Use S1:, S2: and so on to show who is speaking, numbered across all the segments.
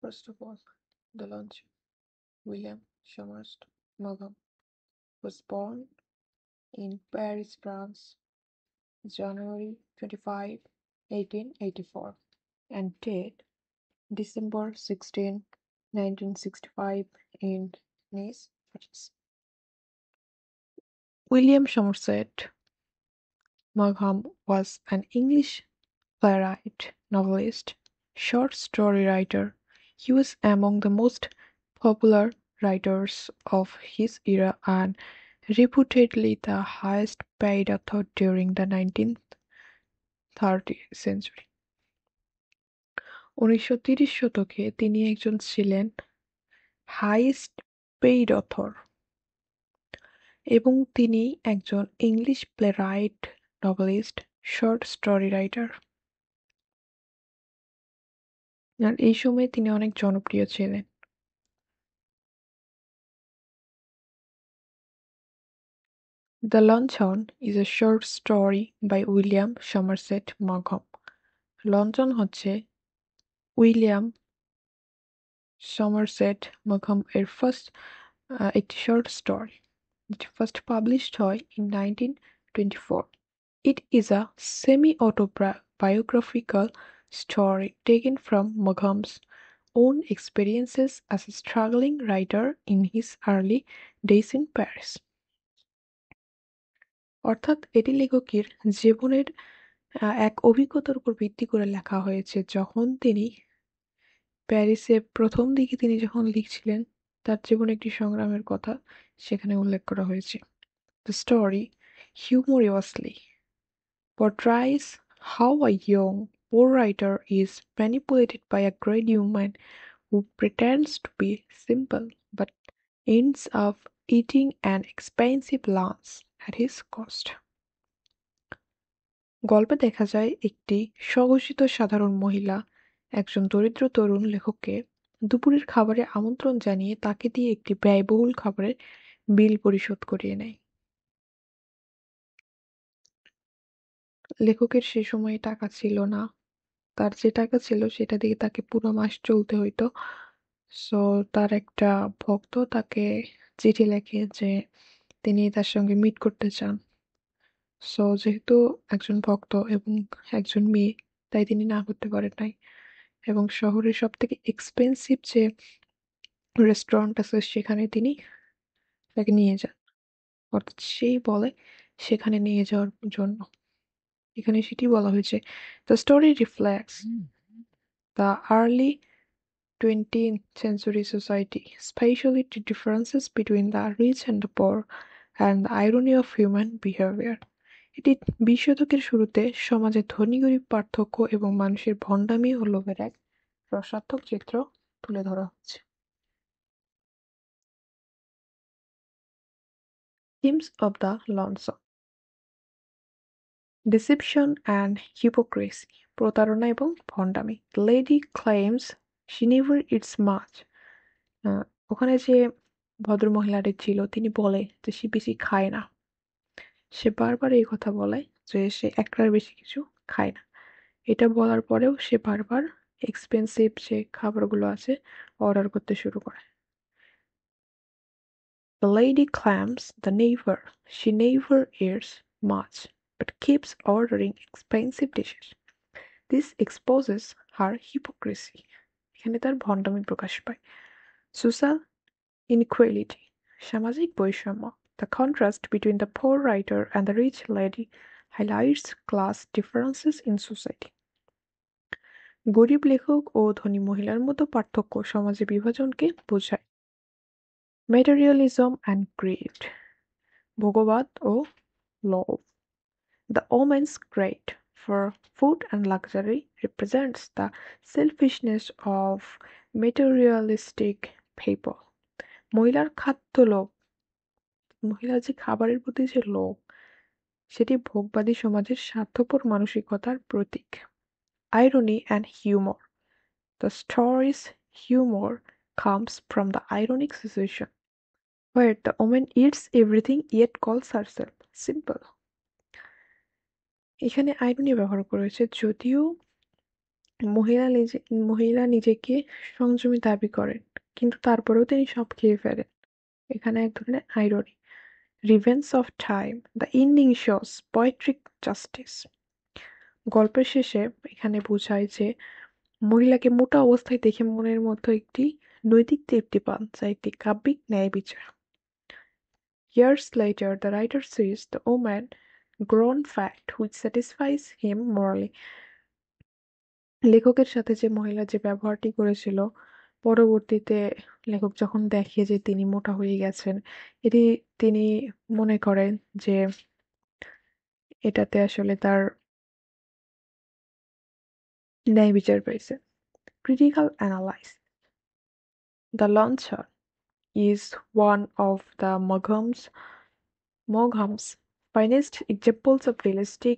S1: First of all, the launch. William Somerset Maugham was born in Paris, France, January 25, 1884, and died December 16, 1965 in Nice, France. William Somerset Maugham was an English playwright, novelist, short story writer. He was among the most popular writers of his era and reputedly the highest paid author during the 19th century. 1930 শতকে তিনি একজন ছিলেন highest paid author এবং তিনি একজন English playwright, novelist, short story writer. আর এই সময়ে তিনি অনেক জনপ্রিয় ছিলেন। The Luncheon is a short story by William Somerset Maugham. লঞ্চন হচ্ছে উইলিয়াম সমারসেট মাঘম এর একটি শর্ট স্টোরি, যেটি ফার্স্ট পাবলিশড হয় in 1924. It is a semi-autobiographical story taken from Maugham's own experiences as a struggling writer in his early days in Paris. অর্থাৎ এটি লেখকের জীবনের এক অভিজ্ঞতার উপর ভিত্তি করে লেখা হয়েছে যখন তিনি প্যারিসে প্রথম দিকে তিনি যখন লিখছিলেন তার জীবনে একটি সংগ্রামের কথা সেখানে উল্লেখ করা হয়েছে। The story humorously portrays how a young poor writer is manipulated by a great woman who pretends to be simple but ends up eating an expensive lunch at his cost. গল্পে দেখা যায় একটি স্বঘোষিত সাধারণ মহিলা একজন দরিদ্র তরুণ লেখককে দুপুরের খাবারে আমন্ত্রণ জানিয়ে তাকে দিয়ে একটি ব্যয়বহুল খাবারের বিল পরিশোধ করিয়ে নেয়। লেখকের সে সময়ে টাকা ছিল না, তার যে টাকা ছিল সেটা দিয়ে তাকে পুরো মাস চলতে হইতো। সো তার একটা ভক্ত তাকে চিঠি লেখে যে তিনি তার সঙ্গে মিট করতে চান। সো যেহেতু একজন ভক্ত এবং একজন মেয়ে, তাই তিনি না করতে পারেন নাই এবং শহরের সব থেকে এক্সপেন্সিভ যে রেস্টুরেন্ট আছে সেখানে তিনি তাকে নিয়ে যান, অর্থাৎ সেই বলে সেখানে নিয়ে যাওয়ার জন্য। এখানে সেটি বলা হয়েছে, the story reflects the early 20th century society, especially the differences between the rich and the poor and the irony of human behavior. এটি 20 শতকের শুরুতে সমাজে ধনী গরিব পার্থক্য এবং মানুষের ভণ্ডামি ও লোভের এক রসাত্মক চিত্র তুলে ধরা হচ্ছে। Themes of the Luncheon: Deception and hypocrisy, প্রতারণা এবং ভণ্ডামি। The lady claims she never eats much. ওখানে যে ভদ্রমহিলাটি ছিল তিনি বলে যে সে বেশি খায় না। সে বারবার এই কথা বলে যে সে একটার বেশি কিছু খায় না। এটা বলার পরেও সে বারবার এক্সপেন্সিভ যে খাবারগুলো আছে অর্ডার করতে শুরু করে। The lady claims she never eats much, but keeps ordering expensive dishes. This exposes her hypocrisy. এখানে তার ভণ্ডামি প্রকাশ পায়। Social inequality, সামাজিক বৈষম্য। The contrast between the poor writer and the rich lady highlights class differences in society. গরিব লেখক ও ধনী মহিলার মতো পার্থক্য সমাজে বিভাজনকে বোঝায়। Materialism and greed, ভোগবাদ ও লোভ। The woman's greed for food and luxury represents the selfishness of materialistic people. মহিলার খাদ্য লোভ, মহিলার যে খাবারের প্রতি যে লোভ, সেটি ভোগবাদী সমাজের স্বার্থপর মানসিকতার প্রতীক। Irony and humor, the story's humor comes from the ironic situation where the woman eats everything yet calls herself simple. এখানে আইরনি ব্যবহার করেছে, যদিও মহিলা নিজে মহিলা নিজেকে সংযমী দাবি করেন, কিন্তু তারপরেও তিনি সব খেয়ে ফেলেন। এখানে এক ধরনের irony. Revenge of time, the ending shows poetic justice. গল্পের শেষে এখানে বোঝায় যে মহিলাকে মোটা অবস্থায় দেখে মনের মধ্যে একটি নৈতিক তৃপ্তি পান, যা একটি কাব্যিক ন্যায় বিচার। Years later, the writer sees the woman grown fat, which satisfies him morally. লেখকের সাথে যে মহিলা যে ব্যবহারটি করেছিল, পরবর্তীতে লেখক যখন দেখে যে তিনি মোটা হয়ে গেছেন, এটি তিনি মনে করেন যে এটাতে আসলে তার ন্যায় বিচার পেয়েছে। Critical analysis. The Launcher is one of the Maughams' finest examples of realistic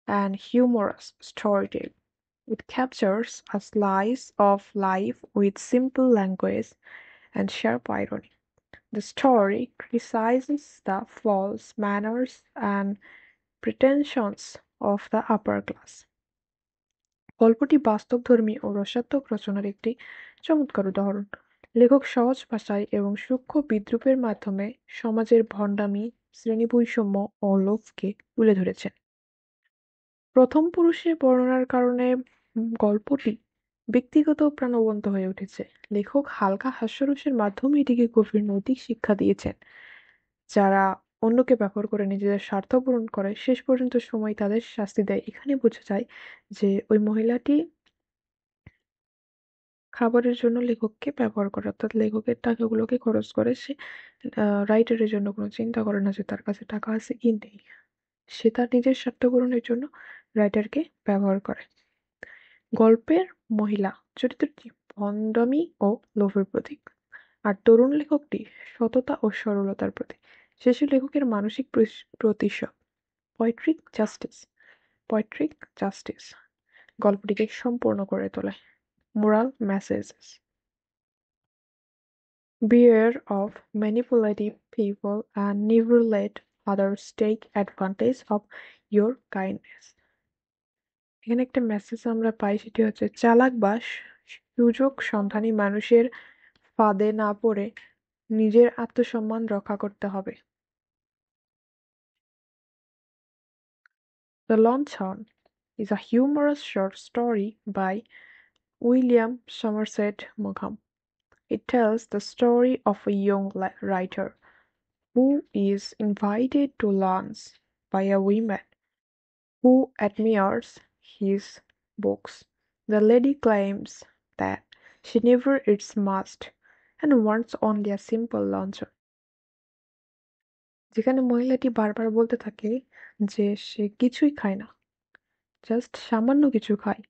S1: and humorous storytelling. It captures a slice of life with simple language and sharp irony. The story criticizes the false manners and pretensions of the upper class. গল্পটি বাস্তবধর্মী ও রসাত্মক রচনার একটি চমৎকার উদাহরণ। লেখক সহজ ভাষায় এবং সূক্ষ্ম বিদ্রূপের মাধ্যমে সমাজের ভণ্ডামি, শ্রেণীবৈষম্য ও লোভকে তুলে ধরেছেন। প্রথম পুরুষের বর্ণনার কারণে গল্পটি ব্যক্তিগত ও প্রাণবন্ত হয়ে উঠেছে। লেখক হালকা হাস্যরসের মাধ্যমে এটিকে গভীর নৈতিক শিক্ষা দিয়েছেন। যারা অন্যকে ব্যবহার করে নিজেদের স্বার্থ পূরণ করে, শেষ পর্যন্ত সময় তাদের শাস্তি দেয়। এখানে বোঝা যায় যে ওই মহিলাটি খাবারের জন্য লেখককে ব্যবহার করে, অর্থাৎ লেখকের টাকাগুলোকে খরচ করে। সে রাইটারের জন্য কোনো চিন্তা করে না যে তার কাছে টাকা আছে কি নেই। সে তার নিজের স্বার্থ পূরণের জন্য রাইটারকে ব্যবহার করে। গল্পের মহিলা চরিত্রটি ভণ্ডামি ও লোভের প্রতীক, আর তরুণ লেখকটি সততা ও সরলতার প্রতীক। শেষে লেখকের মানসিক প্রতিশোধ, পোয়েট্রিক জাস্টিস। পোয়েট্রিক জাস্টিস গল্পটিকে সম্পূর্ণ করে তোলে। Moral messages: beware of manipulative people and never let others take advantage of your kindness. এখানে একটা মেসেজ আমরা পাই, সেটি হচ্ছে চালাক বা সুযোগ সন্ধানী মানুষের ফাঁদে না পড়ে নিজের আত্মসম্মান রক্ষা করতে হবে। The Lantern is a humorous short story by William Somerset Maugham. It tells the story of a young writer who is invited to lunch by a woman who admires his books. The lady claims that she never eats much and wants only a simple lunch. যেখানে মহিলাটি বারবার বলতে থাকে যে সে কিছুই খায় না, just সামান্য কিছু খায়,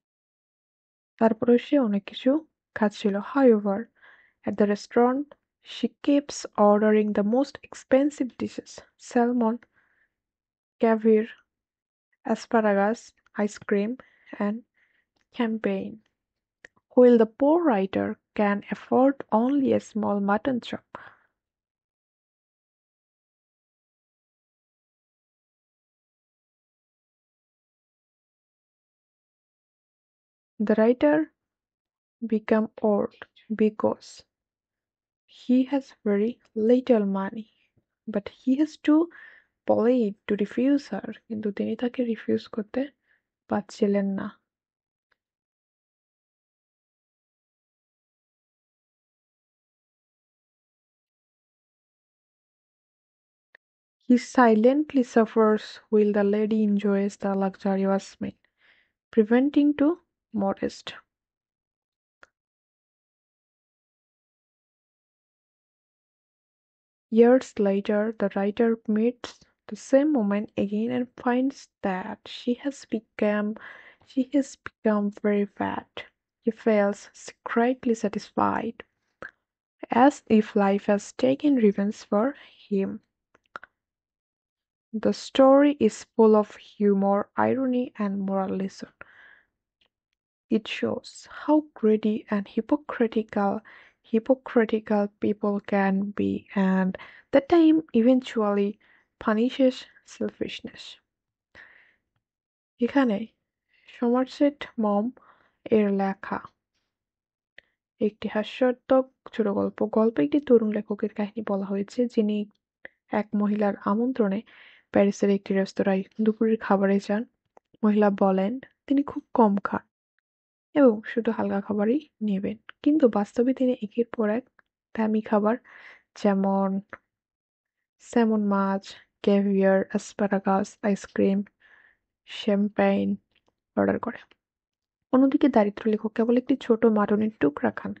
S1: তারপরেও সে অনেক কিছু খাচ্ছিল। However, at the restaurant, she keeps ordering the most expensive dishes: salmon, caviar, asparagus, ice cream, and champagne, while the poor writer can afford only a small mutton chop. The writer becomes old because he has very little money, but he has too polite to refuse her, কিন্তু তিনি তাকে refuse করতে পারছিলেন না। He silently suffers while the lady enjoys the luxurious meal, preventing too modest. Years later, the writer meets the same woman again and finds that she has become very fat. He feels secretly satisfied, as if life has taken revenge for him. The story is full of humor, irony, and moral lesson. It shows how greedy and hypocritical people can be, and the time eventually punishes selfishness. এখানে Somerset মম এর লেখা একটি হাস্যরত ছোট গল্প। গল্পে একটি তরুণ লেখকের কাহিনী বলা হয়েছে, যিনি এক মহিলার আমন্ত্রণে প্যারিসের একটি রেস্তোরাঁয় দুপুরের খাবারে যান। মহিলা বলেন তিনি খুব কম খান এবং শুধু হালকা খাবারই নেবেন, কিন্তু বাস্তবে তিনি একের পর এক দামি খাবার যেমন স্যামন মাছ, caviar, asparagus, ice cream, champagne order করে। অন্যদিকে দারিদ্র লেখক কেবল একটি ছোট মাটনের টুকরা খান,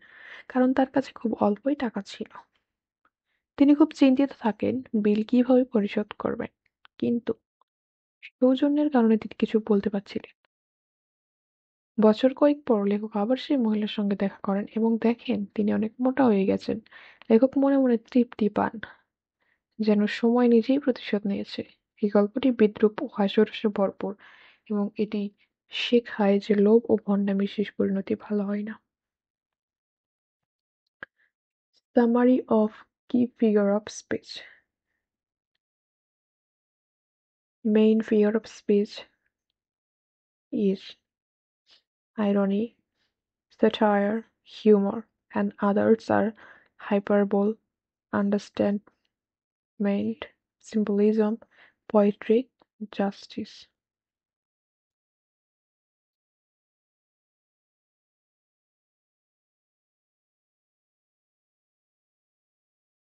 S1: কারণ তার কাছে খুব অল্পই টাকা ছিল। তিনি খুব চিন্তিত থাকেন বিল কিভাবে পরিশোধ করবেন, কিন্তু সৌজন্যের কারণে তিনি কিছু বলতে পারছিলেন। বছর কয়েক পর লেখক আবার সেই মহিলার সঙ্গে দেখা করেন এবং দেখেন তিনি অনেক মোটা হয়ে গেছেন। লেখক মনে মনে তৃপ্তি পান, যেন সময় নিজেই প্রতিশোধ নিয়েছে। এই গল্পটি বিদ্রূপ ও হাস্যরসে ভরপুর এবং এটি শেখায় যে লোভ ও ভণ্ডামির শেষ পরিণতি ভালো হয় না। Summary of key figure of speech. Main figure of speech is irony, satire, humor, and others are hyperbole, understatement, symbolism, poetry, justice.